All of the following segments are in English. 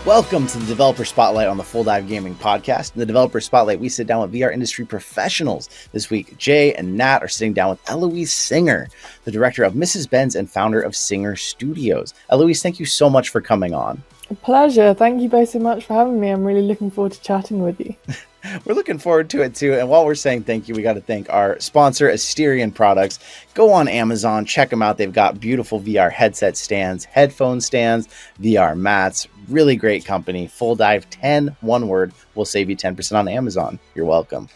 Welcome to the Developer Spotlight on the Full Dive Gaming Podcast. In the Developer Spotlight, we sit down with VR industry professionals. This week, Jay and Nat are sitting down with Eloise Singer, the director of Mrs. Benz and founder of Singer Studios. Eloise, thank you so much for coming on. A pleasure. Thank you both so much for having me. I'm really looking forward to chatting with you. We're looking forward to it too. And while we're saying thank you, we got to thank our sponsor, Asterion Products. Go on Amazon, check them out. They've got beautiful VR headset stands, headphone stands, VR mats. Really great company. Full Dive 10, one word, will save you 10% on Amazon. You're welcome.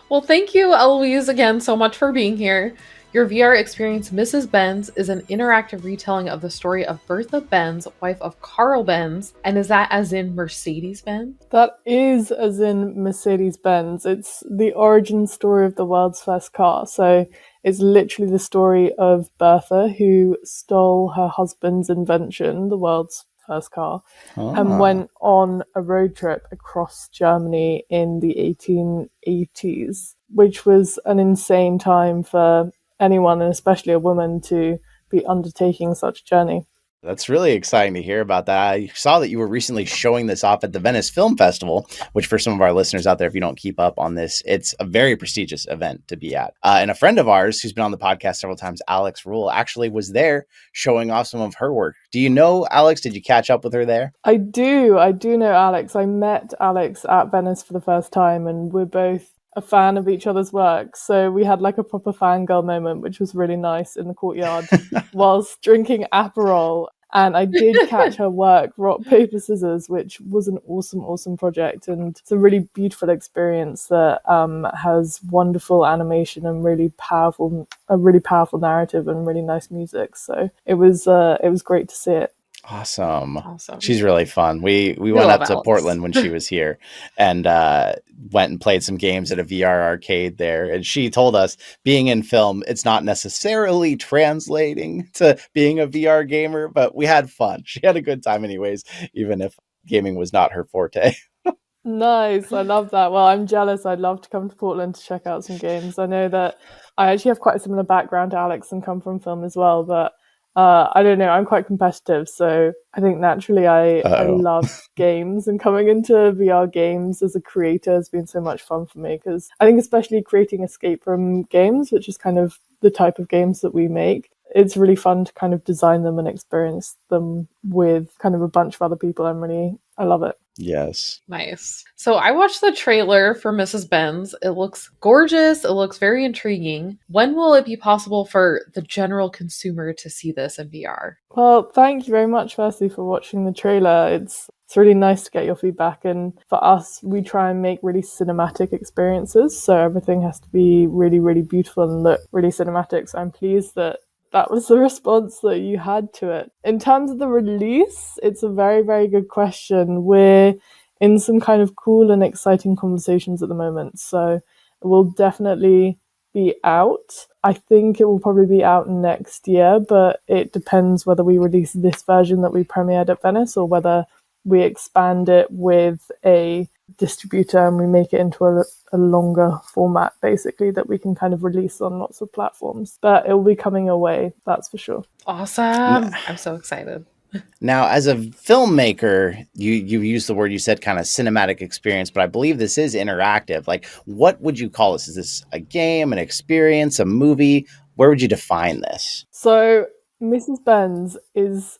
Well, thank you, Eloise, again so much for being here. Your VR experience, Mrs. Benz, is an interactive retelling of the story of Bertha Benz, wife of Karl Benz. And is that as in Mercedes-Benz? That is as in Mercedes-Benz. It's the origin story of the world's first car. So it's literally the story of Bertha, who stole her husband's invention, the world's first car, and went on a road trip across Germany in the 1880s, which was an insane time for anyone, and especially a woman, to be undertaking such a journey. That's really exciting to hear about that. I saw that you were recently showing this off at the Venice Film Festival, which for some of our listeners out there, if you don't keep up on this, it's a very prestigious event to be at. And a friend of ours who's been on the podcast several times, Alex Rule, actually was there showing off some of her work. Do you know Alex? Did you catch up with her there? I do know Alex. I met Alex at Venice for the first time, and we're both a fan of each other's work. So we had like a proper fangirl moment, which was really nice in the courtyard whilst drinking Aperol. And I did catch her work, Rock, Paper, Scissors, which was an awesome project. And it's a really beautiful experience that has wonderful animation and a really powerful narrative and really nice music. So it was great to see it. Awesome. She's really fun. We went up to Portland when she was here and went and played some games at a VR arcade there. And she told us, being in film, it's not necessarily translating to being a VR gamer, but we had fun. She had a good time anyways, even if gaming was not her forte. Nice. I love that. Well, I'm jealous. I'd love to come to Portland to check out some games. I know that I actually have quite a similar background to Alex and come from film as well, but I don't know, I'm quite competitive, so I think naturally I love games, and coming into VR games as a creator has been so much fun for me, because I think especially creating escape room games, which is kind of the type of games that we make, it's really fun to kind of design them and experience them with kind of a bunch of other people. I love it. Yes. Nice. So I watched the trailer for Mrs. Benz. It looks gorgeous. It looks very intriguing. When will it be possible for the general consumer to see this in VR? Well, thank you very much, firstly, for watching the trailer. It's really nice to get your feedback. And for us, we try and make really cinematic experiences. So everything has to be really, really beautiful and look really cinematic. So I'm pleased that was the response that you had to it. In terms of the release, it's a very, very good question. We're in some kind of cool and exciting conversations at the moment, so it will definitely be out. I think it will probably be out next year, but it depends whether we release this version that we premiered at Venice or whether we expand it with a distributor and we make it into a longer format, basically, that we can kind of release on lots of platforms. But it will be coming away, that's for sure. Awesome. I'm so excited. Now, as a filmmaker, you used the word, you said kind of cinematic experience, but I believe this is interactive. Like, what would you call this? Is this a game, an experience, a movie? Where would you define this? So Mrs. Benz it's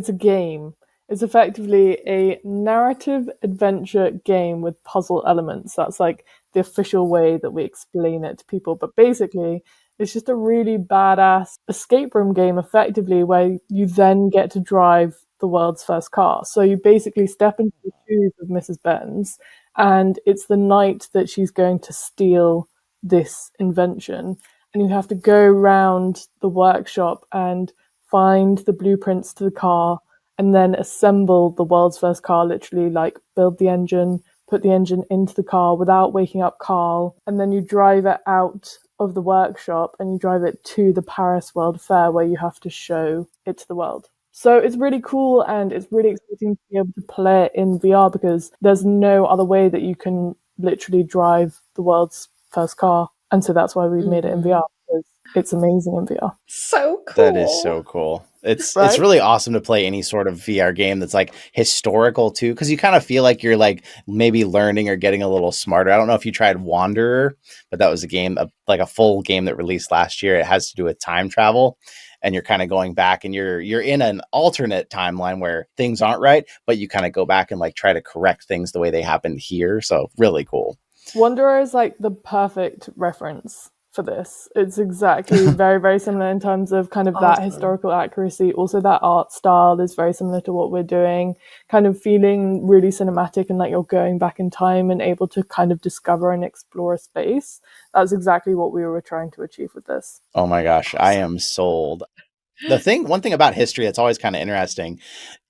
a game. It's effectively a narrative adventure game with puzzle elements. That's like the official way that we explain it to people. But basically, it's just a really badass escape room game, effectively, where you then get to drive the world's first car. So you basically step into the shoes of Mrs. Benz, and it's the night that she's going to steal this invention. And you have to go around the workshop and find the blueprints to the car, and then assemble the world's first car, literally, like build the engine, put the engine into the car without waking up Karl, and then you drive it out of the workshop and you drive it to the Paris World Fair where you have to show it to the world. So it's really cool, and it's really exciting to be able to play it in VR because there's no other way that you can literally drive the world's first car. And so that's why we've made it in VR. because it's amazing in VR. So cool. That is so cool. It's really awesome to play any sort of VR game that's like historical too, because you kind of feel like you're like maybe learning or getting a little smarter. I don't know if you tried Wanderer, but that was a game, like a full game that released last year. It has to do with time travel, and you're kind of going back and you're in an alternate timeline where things aren't right, but you kind of go back and like try to correct things the way they happened here. So really cool. Wanderer is like the perfect reference for this. It's exactly very, very similar in terms of kind of that historical accuracy. Also, that art style is very similar to what we're doing, kind of feeling really cinematic and like you're going back in time and able to kind of discover and explore a space. That's exactly what we were trying to achieve with this. Oh my gosh, I am sold. One thing about history that's always kind of interesting,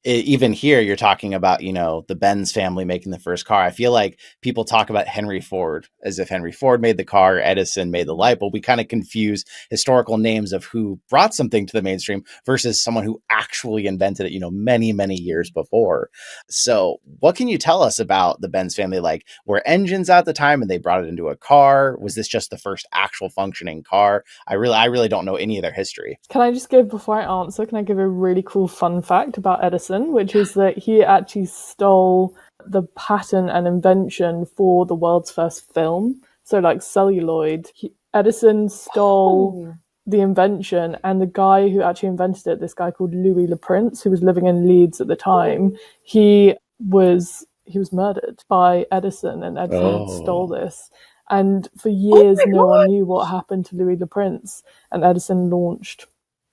even here, you're talking about, the Benz family making the first car. I feel like people talk about Henry Ford as if Henry Ford made the car, Edison made the light bulb. We kind of confuse historical names of who brought something to the mainstream versus someone who actually invented it, many, many years before. So what can you tell us about the Benz family? Like, were engines at the time and they brought it into a car? Was this just the first actual functioning car? I really don't know any of their history. Can I just before I answer, can I give a really cool fun fact about Edison? Which is that he actually stole the patent and invention for the world's first film. So like celluloid, Edison stole the invention, and the guy who actually invented it, this guy called Louis Le Prince, who was living in Leeds at the time, he was murdered by Edison, and Edison stole this. And for years, no one knew what happened to Louis Le Prince, and Edison launched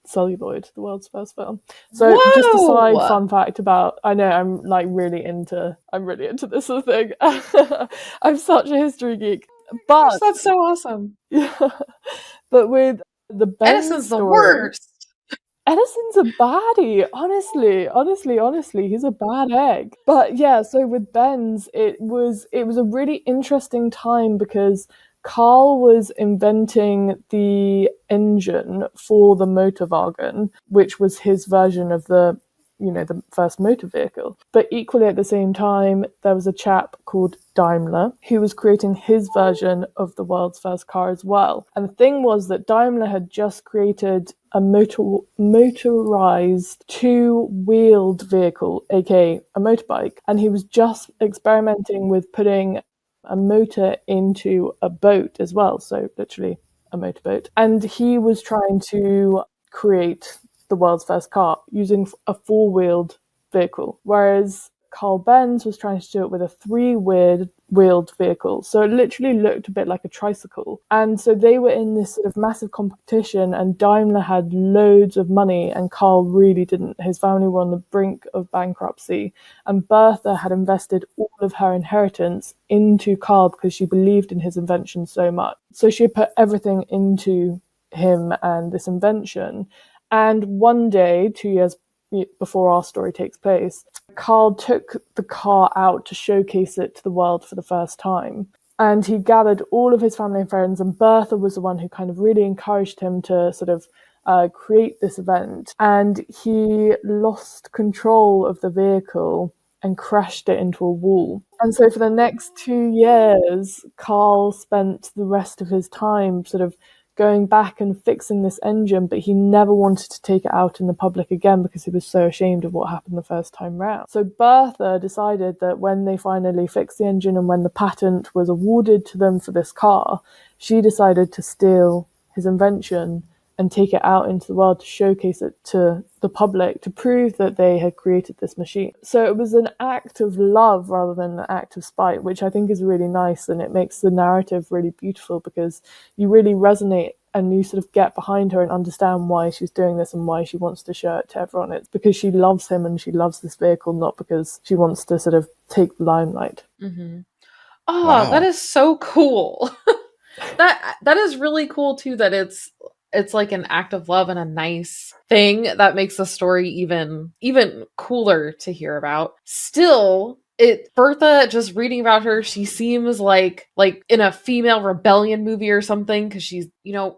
celluloid, the world's first film. So just a side fun fact about, I know I'm really into this sort of thing. I'm such a history geek, but that's so awesome. Yeah, but with the Benz Edison's story, the worst. Edison's a baddie, honestly, he's a bad egg. But yeah, so with Benz, it was a really interesting time because Karl was inventing the engine for the Motorwagen, which was his version of the first motor vehicle. But equally at the same time, there was a chap called Daimler who was creating his version of the world's first car as well. And the thing was that Daimler had just created a motorized two-wheeled vehicle, aka a motorbike, and he was just experimenting with putting a motor into a boat as well, so literally a motorboat. And he was trying to create the world's first car using a four-wheeled vehicle, whereas Karl Benz was trying to do it with a three-wheeled vehicle. So it literally looked a bit like a tricycle. And so they were in this sort of massive competition, and Daimler had loads of money and Karl really didn't. His family were on the brink of bankruptcy, and Bertha had invested all of her inheritance into Karl because she believed in his invention so much. So she put everything into him and this invention. And one day, 2 years before our story takes place, Karl took the car out to showcase it to the world for the first time. And he gathered all of his family and friends, and Bertha was the one who kind of really encouraged him to sort of create this event. And he lost control of the vehicle and crashed it into a wall. And so for the next 2 years, Karl spent the rest of his time sort of going back and fixing this engine, but he never wanted to take it out in the public again because he was so ashamed of what happened the first time round. So Bertha decided that when they finally fixed the engine and when the patent was awarded to them for this car, she decided to steal his invention and take it out into the world to showcase it to the public, to prove that they had created this machine. So it was an act of love rather than an act of spite, which I think is really nice, and it makes the narrative really beautiful because you really resonate and you sort of get behind her and understand why she's doing this and why she wants to show it to everyone. It's because she loves him and she loves this vehicle, not because she wants to sort of take the limelight. Mm-hmm. Oh, wow. That is so cool. That is really cool too, that it's like an act of love and a nice thing that makes the story even cooler to hear about. Still, Bertha, just reading about her, she seems like in a female rebellion movie or something, because she's,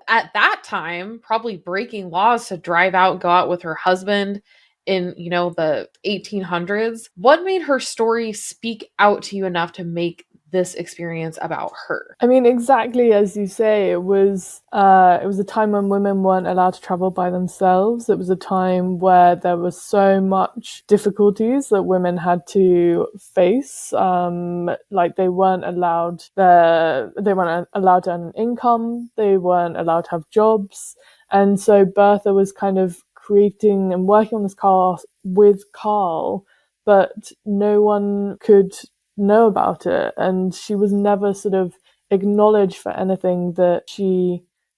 at that time, probably breaking laws to drive out and go out with her husband in, the 1800s. What made her story speak out to you enough to make this experience about her? I mean, exactly as you say, it was a time when women weren't allowed to travel by themselves. It was a time where there was so much difficulties that women had to face. Like they weren't allowed to earn an income. They weren't allowed to have jobs. And so Bertha was kind of creating and working on this car with Karl, but no one could know about it, and she was never sort of acknowledged for anything that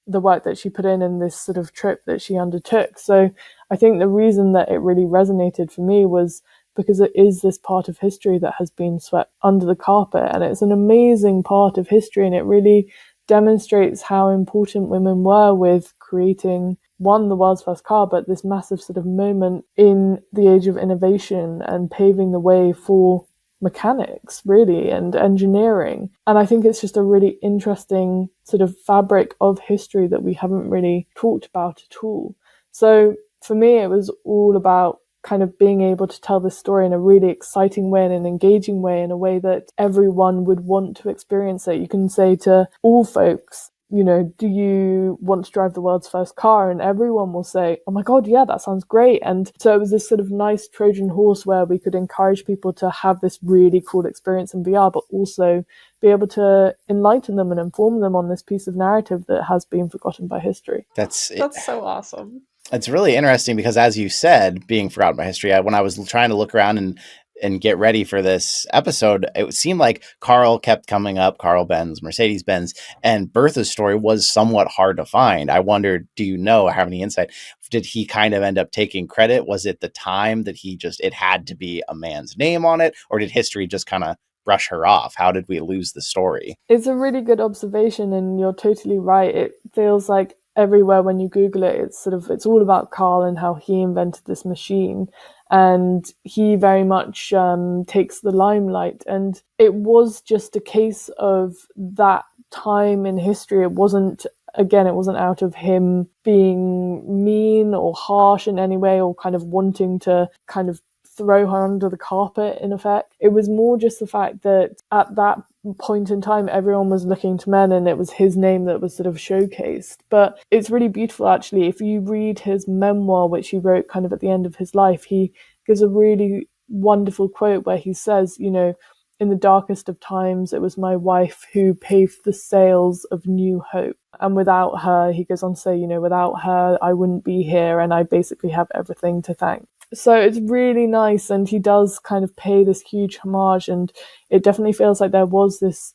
the work that she put in this sort of trip that she undertook. So I think the reason that it really resonated for me was because it is this part of history that has been swept under the carpet, and it's an amazing part of history, and it really demonstrates how important women were with creating the world's first car, but this massive sort of moment in the age of innovation and paving the way for mechanics, really, and engineering. And I think it's just a really interesting sort of fabric of history that we haven't really talked about at all. So for me, it was all about kind of being able to tell this story in a really exciting way and an engaging way, in a way that everyone would want to experience it. You can say to all folks, you know, do you want to drive the world's first car? And everyone will say, oh my God, yeah, that sounds great. And so it was this sort of nice Trojan horse where we could encourage people to have this really cool experience in VR, but also be able to enlighten them and inform them on this piece of narrative that has been forgotten by history. That's so awesome. It's really interesting because, as you said, being forgotten by history, when I was trying to look around and get ready for this episode, it seemed like Karl kept coming up, Karl Benz, Mercedes-Benz, and Bertha's story was somewhat hard to find. I wondered, do you know, have any insight? Did he kind of end up taking credit? Was it the time that it had to be a man's name on it? Or did history just kind of brush her off? How did we lose the story? It's a really good observation, and you're totally right. It feels like everywhere when you Google it, it's all about Karl and how he invented this machine. And he very much takes the limelight. And it was just a case of that time in history. It wasn't out of him being mean or harsh in any way, or kind of wanting to kind of throw her under the carpet, in effect. It was more just the fact that at that point in time, everyone was looking to men, and it was his name that was sort of showcased. But it's really beautiful, actually. If you read his memoir, which he wrote kind of at the end of his life, he gives a really wonderful quote where he says, you know, in the darkest of times, it was my wife who paved the sails of new hope. And without her, he goes on to say, you know, without her, I wouldn't be here, and I basically have everything to thank. So it's really nice, and he does kind of pay this huge homage, and it definitely feels like there was this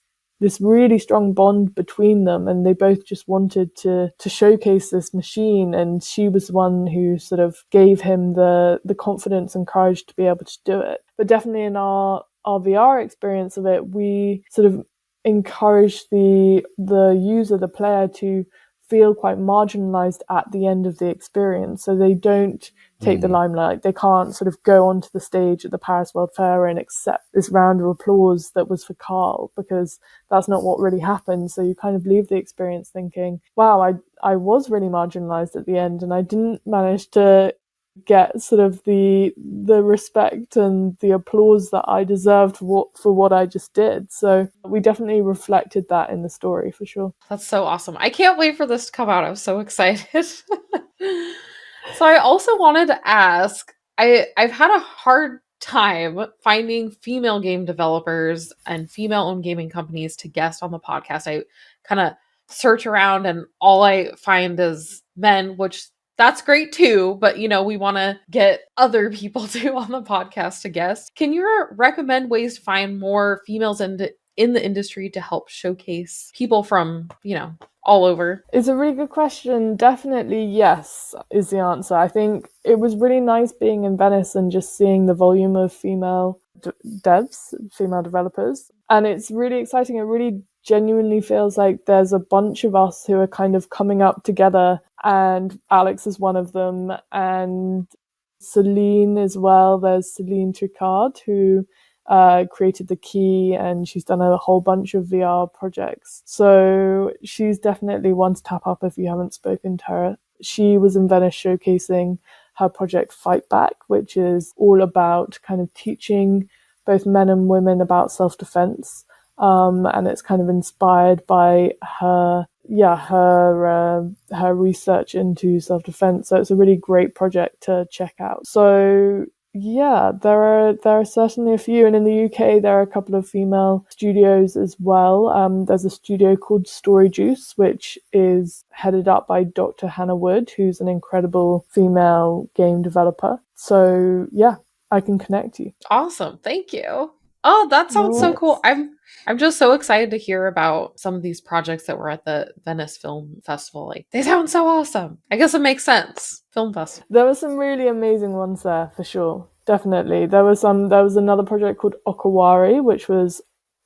really strong bond between them, and they both just wanted to showcase this machine, and she was the one who sort of gave him the confidence and courage to be able to do it. But definitely in our VR experience of it, we sort of encourage the user, the player, to feel quite marginalized at the end of the experience. So they don't take the limelight. They can't sort of go onto the stage at the Paris World Fair and accept this round of applause that was for Karl, because that's not what really happened. So you kind of leave the experience thinking, wow, I was really marginalized at the end, and I didn't manage to get sort of the respect and the applause that I deserved for what I just did. So we definitely reflected that in the story, for sure. That's so awesome. I can't wait for this to come out. I'm so excited. So I also wanted to ask, I've had a hard time finding female game developers and female-owned gaming companies to guest on the podcast. I kind of search around and all I find is men, which that's great too, but you know, we want to get other people too on the podcast to guest. Can you recommend ways to find more females in the industry to help showcase people from, you know, all over? It's a really good question. Definitely yes is the answer. I think it was really nice being in Venice and just seeing the volume of female devs, female developers. And it's really exciting. It really genuinely feels like there's a bunch of us who are kind of coming up together, and Alex is one of them, and Celine as well. There's Celine Tricard, who created the Key, and she's done a whole bunch of VR projects. So she's definitely one to tap up if you haven't spoken to her. She was in Venice showcasing her project Fight Back, which is all about kind of teaching both men and women about self-defense. and it's kind of inspired by her research into self-defense. So it's a really great project to check out. So yeah, there are certainly a few, and in the UK there are a couple of female studios as well. There's a studio called Story Juice, which is headed up by Dr. Hannah Wood, who's an incredible female game developer. So yeah, I can connect you. Awesome, thank you. Oh, that sounds so cool. I'm just so excited to hear about some of these projects that were at the Venice Film Festival. Like, they sound so awesome. I guess it makes sense. Film festival. There were some really amazing ones there, for sure. Definitely. There was another project called Okawari, which was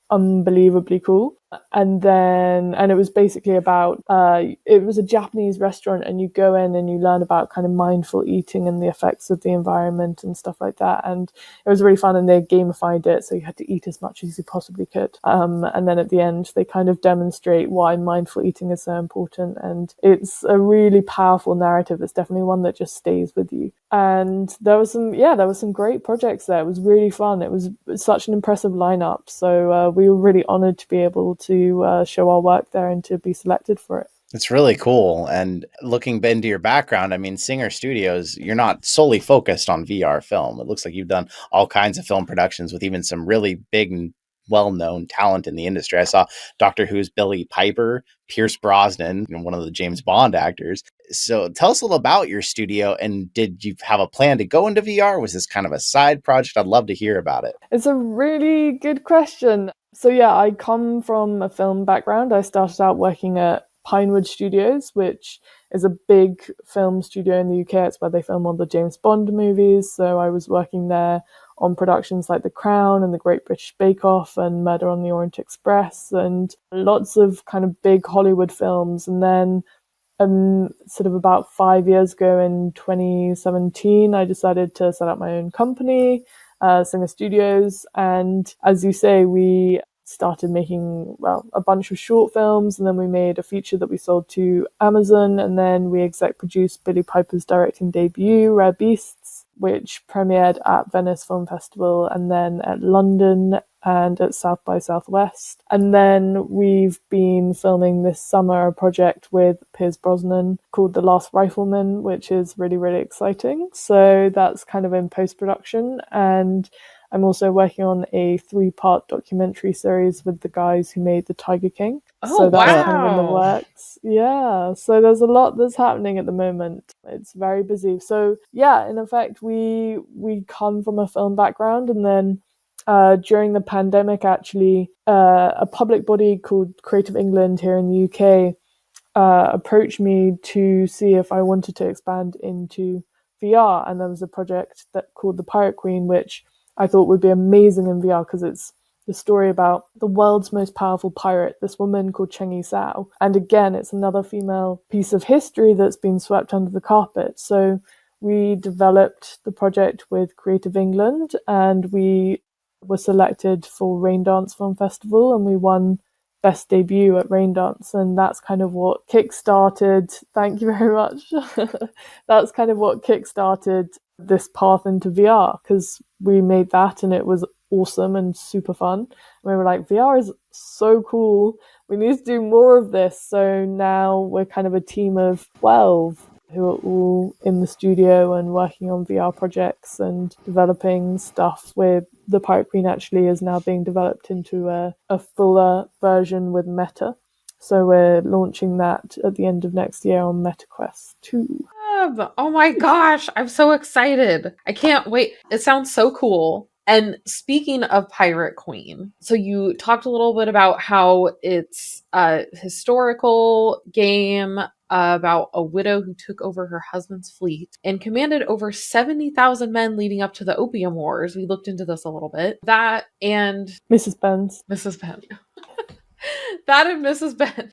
unbelievably cool. And it was basically about it was a Japanese restaurant, and you go in and you learn about kind of mindful eating and the effects of the environment and stuff like that. And it was really fun, and they gamified it, so you had to eat as much as you possibly could. And then at the end they kind of demonstrate why mindful eating is so important, and it's a really powerful narrative. It's definitely one that just stays with you. And there was some great projects there. It was really fun. It was such an impressive lineup, so we were really honored to be able to show our work there and to be selected for it. It's really cool. And looking into your background, I mean, Singer Studios, you're not solely focused on VR film. It looks like you've done all kinds of film productions with even some really big and well-known talent in the industry. I saw Doctor Who's Billie Piper, Pierce Brosnan, one of the James Bond actors. So tell us a little about your studio, and did you have a plan to go into VR? Was this kind of a side project? I'd love to hear about it. It's a really good question. So yeah, I come from a film background. I started out working at Pinewood Studios, which is a big film studio in the UK. It's where they film all the James Bond movies. So I was working there on productions like The Crown and The Great British Bake Off and Murder on the Orient Express and lots of kind of big Hollywood films. And then sort of about 5 years ago in 2017, I decided to set up my own company, Singer Studios. And as you say, we started making, a bunch of short films, and then we made a feature that we sold to Amazon, and then we exec produced Billie Piper's directing debut, Rare Beasts, which premiered at Venice Film Festival and then at London and at South by Southwest. And then we've been filming this summer a project with Pierce Brosnan called The Last Rifleman, which is really, really exciting. So that's kind of in post-production. And I'm also working on a 3-part documentary series with the guys who made The Tiger King. Oh, so that's wow. kind of in the works. Yeah, so there's a lot that's happening at the moment. It's very busy. So yeah, in effect, we come from a film background, and then during the pandemic, actually, a public body called Creative England here in the UK approached me to see if I wanted to expand into VR. And there was a project called The Pirate Queen, which I thought would be amazing in VR because it's the story about the world's most powerful pirate, this woman called Chengi Sao. And again, it's another female piece of history that's been swept under the carpet. So we developed the project with Creative England, and we were selected for Raindance Film Festival, and we won Best Debut at Raindance. And that's kind of what kickstarted, thank you very much, that's kind of what kickstarted this path into VR, because we made that and it was awesome and super fun. We were like, VR is so cool, we need to do more of this. So now we're kind of a team of 12 who are all in the studio and working on VR projects and developing stuff. With The Pirate Queen actually is now being developed into a fuller version with Meta. So we're launching that at the end of next year on MetaQuest 2. Oh my gosh, I'm so excited. I can't wait. It sounds so cool. And speaking of Pirate Queen, so you talked a little bit about how it's a historical game about a widow who took over her husband's fleet and commanded over 70,000 men leading up to the Opium Wars. We looked into this a little bit. That and Mrs. Benz. That and Mrs. Ben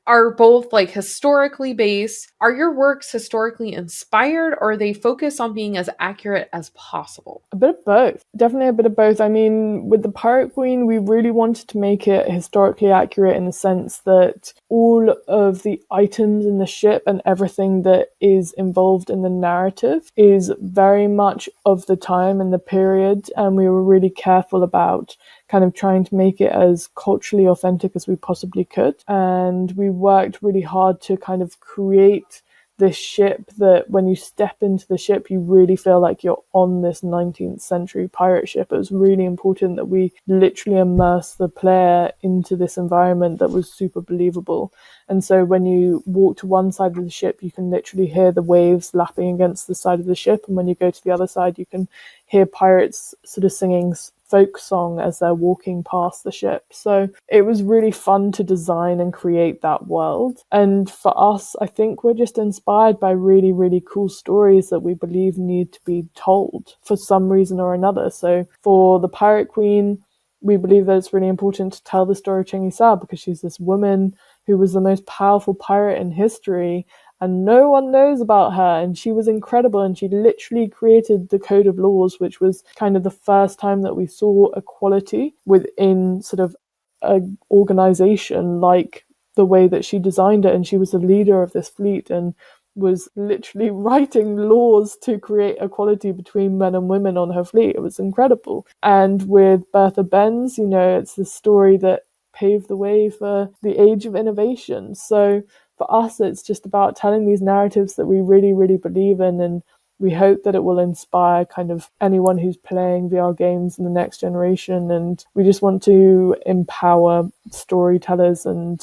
are both like historically based. Are your works historically inspired, or are they focused on being as accurate as possible? A bit of both. Definitely a bit of both. I mean, with The Pirate Queen, we really wanted to make it historically accurate in the sense that all of the items in the ship and everything that is involved in the narrative is very much of the time and the period. And we were really careful about kind of trying to make it as culturally authentic as we possibly could. And we worked really hard to kind of create this ship that when you step into the ship, you really feel like you're on this 19th century pirate ship. It was really important that we literally immerse the player into this environment that was super believable. And so when you walk to one side of the ship, you can literally hear the waves lapping against the side of the ship. And when you go to the other side, you can hear pirates sort of singing folk song as they're walking past the ship. So it was really fun to design and create that world. And for us, I think we're just inspired by really, really cool stories that we believe need to be told for some reason or another. So for the Pirate Queen, we believe that it's really important to tell the story of Chingy Sa because she's this woman who was the most powerful pirate in history, and no one knows about her, and she was incredible, and she literally created the Code of Laws, which was kind of the first time that we saw equality within sort of an organization like the way that she designed it. And she was the leader of this fleet and was literally writing laws to create equality between men and women on her fleet. It was incredible. And with Bertha Benz, you know, it's the story that paved the way for the age of innovation. So for us, it's just about telling these narratives that we really, really believe in, and we hope that it will inspire kind of anyone who's playing VR games in the next generation. And we just want to empower storytellers and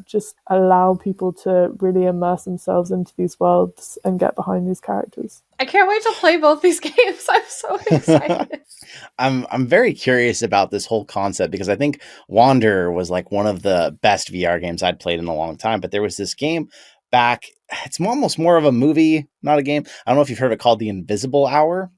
just allow people to really immerse themselves into these worlds and get behind these characters. I can't wait to play both these games. I'm so excited. I'm very curious about this whole concept because I think Wander was like one of the best VR games I'd played in a long time. But there was this game back, it's almost more of a movie, not a game. I don't know if you've heard of it, called The Invisible Hour.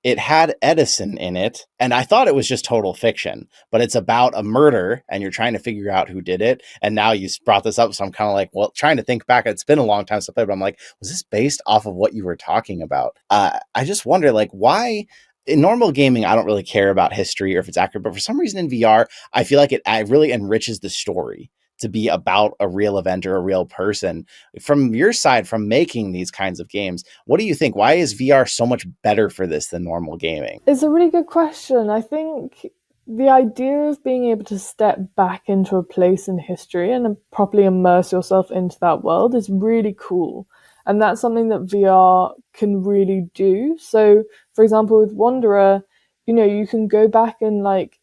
It had Edison in it, and I thought it was just total fiction, but it's about a murder and you're trying to figure out who did it. And now you brought this up, so I'm kind of like, well, trying to think back. It's been a long time since I played, but I'm like, was this based off of what you were talking about? I just wonder, like, why in normal gaming, I don't really care about history or if it's accurate, but for some reason in VR, I feel like it really enriches the story to be about a real event or a real person. From your side, from making these kinds of games, what do you think? Why is VR so much better for this than normal gaming? It's a really good question. I think the idea of being able to step back into a place in history and properly immerse yourself into that world is really cool. And that's something that VR can really do. So, for example, with Wanderer, you know, you can go back and like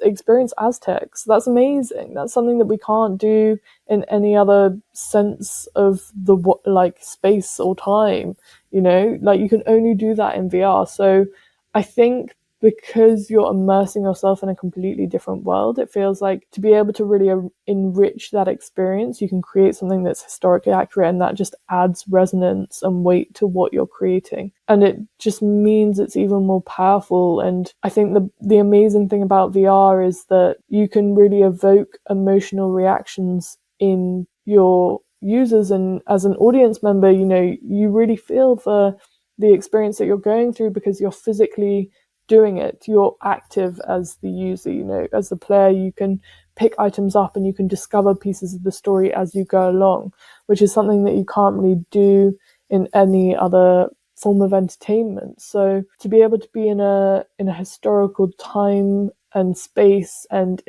experience Aztecs. That's amazing. That's something that we can't do in any other sense of the like space or time, you know, like you can only do that in VR. So I think because you're immersing yourself in a completely different world, it feels like to be able to really enrich that experience, you can create something that's historically accurate, and that just adds resonance and weight to what you're creating. And it just means it's even more powerful. And I think the amazing thing about VR is that you can really evoke emotional reactions in your users. And as an audience member, you know, you really feel for the experience that you're going through because you're physically doing it. You're active as the user, you know, as the player, you can pick items up and you can discover pieces of the story as you go along, which is something that you can't really do in any other form of entertainment. So to be able to be in a historical time and space and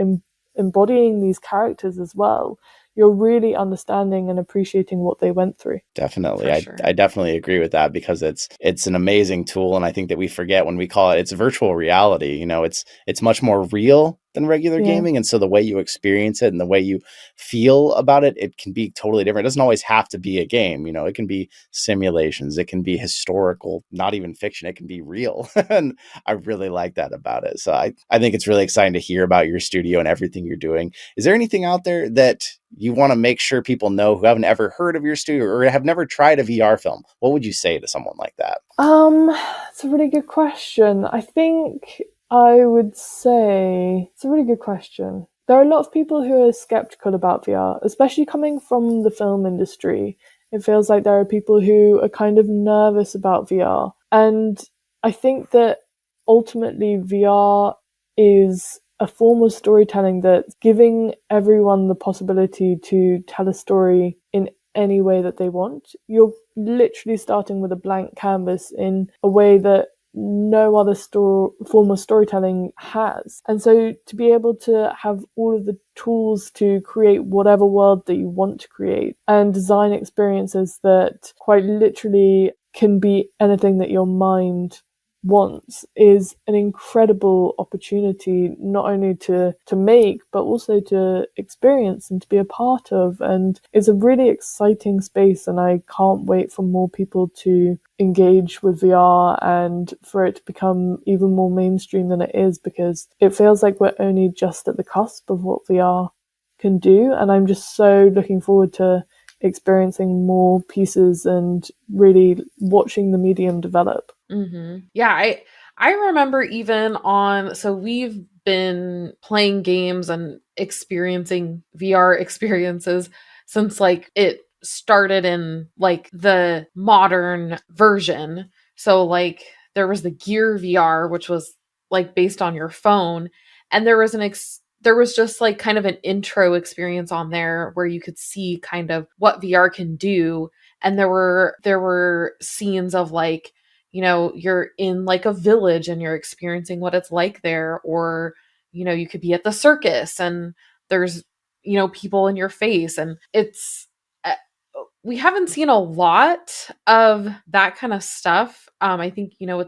embodying these characters as well, you're really understanding and appreciating what they went through. Definitely. I definitely agree with that because it's an amazing tool. And I think that we forget when we call it's virtual reality, you know, it's much more real than regular gaming. And so the way you experience it and the way you feel about it, it can be totally different. It doesn't always have to be a game. You know, it can be simulations. It can be historical, not even fiction. It can be real. And I really like that about it. So I think it's really exciting to hear about your studio and everything you're doing. Is there anything out there that you want to make sure people know who haven't ever heard of your studio or have never tried a VR film? What would you say to someone like that? It's a really good question. I think I would say it's a really good question. There are a lot of people who are skeptical about VR, especially coming from the film industry. It feels like there are people who are kind of nervous about VR. And I think that ultimately VR is a form of storytelling that's giving everyone the possibility to tell a story in any way that they want. You're literally starting with a blank canvas in a way that no other form of storytelling has. And so to be able to have all of the tools to create whatever world that you want to create and design experiences that quite literally can be anything that your mind wants is an incredible opportunity, not only to make, but also to experience and to be a part of. And it's a really exciting space, and I can't wait for more people to engage with VR and for it to become even more mainstream than it is, because it feels like we're only just at the cusp of what VR can do. And I'm just so looking forward to experiencing more pieces and really watching the medium develop. Mm-hmm. Yeah, I remember even so we've been playing games and experiencing VR experiences since like it started in like the modern version. So like there was the Gear VR, which was like based on your phone, and there was there was just like kind of an intro experience on there where you could see kind of what VR can do. And there were scenes of like, you know, you're in like a village and you're experiencing what it's like there, or, you know, you could be at the circus and there's, you know, people in your face, and we haven't seen a lot of that kind of stuff. I think, you know,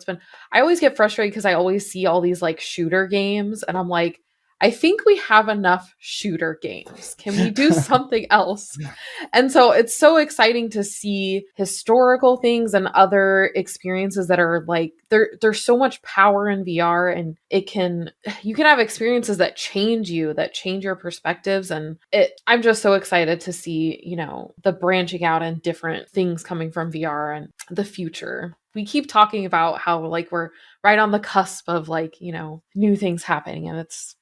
I always get frustrated because I always see all these like shooter games and I'm like, I think we have enough shooter games. Can we do something else? And so it's so exciting to see historical things and other experiences that are like, there's so much power in VR, and you can have experiences that change your perspectives. And I'm just so excited to see, you know, the branching out and different things coming from VR and the future. We keep talking about how like we're right on the cusp of like, you know, new things happening, and it's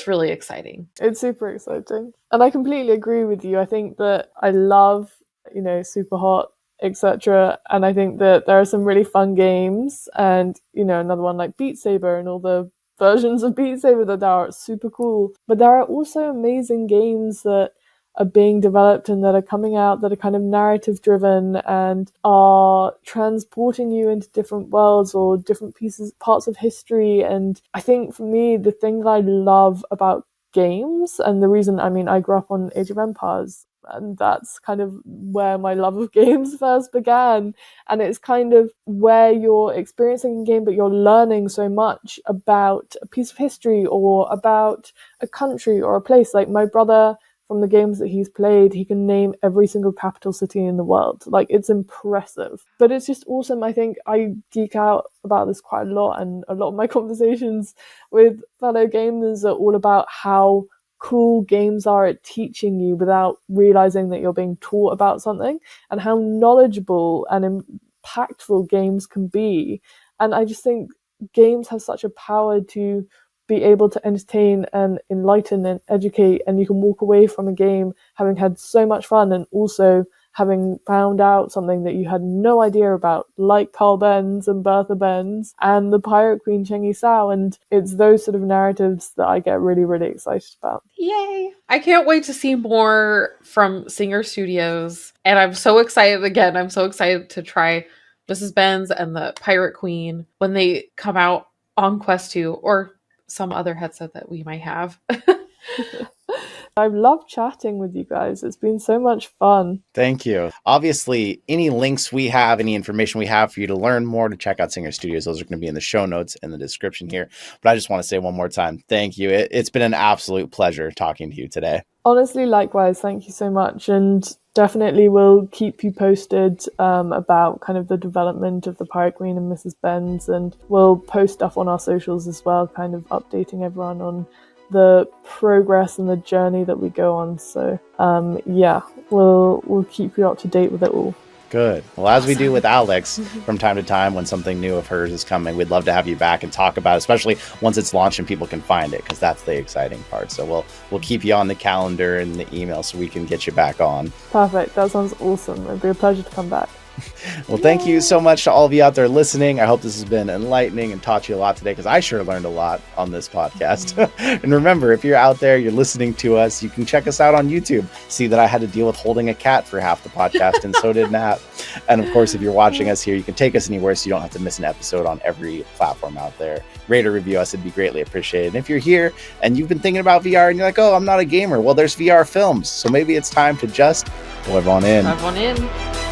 really exciting. It's super exciting. And I completely agree with you. I think that I love, you know, Super Hot, etc. And I think that there are some really fun games, and, you know, another one like Beat Saber and all the versions of Beat Saber that are super cool. But there are also amazing games that are being developed and that are coming out that are kind of narrative driven and are transporting you into different worlds or different parts of history. And I think for me, the thing that I love about games, and the reason, I mean, I grew up on Age of Empires, and that's kind of where my love of games first began. And it's kind of where you're experiencing a game, but you're learning so much about a piece of history or about a country or a place. Like my brother, from the games that he's played, he can name every single capital city in the world. Like, it's impressive. But it's just awesome. I think I geek out about this quite a lot, and a lot of my conversations with fellow gamers are all about how cool games are at teaching you without realizing that you're being taught about something, and how knowledgeable and impactful games can be. And I just think games have such a power to be able to entertain and enlighten and educate, and you can walk away from a game having had so much fun and also having found out something that you had no idea about, like Karl Benz and Bertha Benz and the Pirate Queen Cheng Yi-sao. And it's those sort of narratives that I get really, really excited about. Yay! I can't wait to see more from Singer Studios, and I'm so excited to try Mrs. Benz and the Pirate Queen when they come out on Quest 2 or some other headset that we might have. I've loved chatting with you guys. It's been so much fun. Thank you. Obviously, any links we have, any information we have for you to learn more, to check out Singer Studios, those are going to be in the show notes in the description here. But I just want to say one more time, thank you. It's been an absolute pleasure talking to you today. Honestly, likewise. Thank you so much. And definitely we'll keep you posted about kind of the development of the Pirate Queen and Mrs. Benz. And we'll post stuff on our socials as well, kind of updating everyone on the progress and the journey that we go on. So yeah, we'll keep you up to date with it all. Good. Well, as we do with Alex from time to time when something new of hers is coming, we'd love to have you back and talk about it, especially once it's launched and people can find it, because that's the exciting part. So we'll keep you on the calendar and the email so we can get you back on. Perfect. That sounds awesome. It'd be a pleasure to come back. Well, thank you so much to all of you out there listening. I hope this has been enlightening and taught you a lot today, because I sure learned a lot on this podcast. And remember, if you're out there, you're listening to us, you can check us out on YouTube. See that I had to deal with holding a cat for half the podcast, and so did Nat. And of course, if you're watching us here, you can take us anywhere so you don't have to miss an episode on every platform out there. Rate or review us, it'd be greatly appreciated. And if you're here and you've been thinking about VR and you're like, oh, I'm not a gamer, well, there's VR films. So maybe it's time to just dive on in. Dive on in.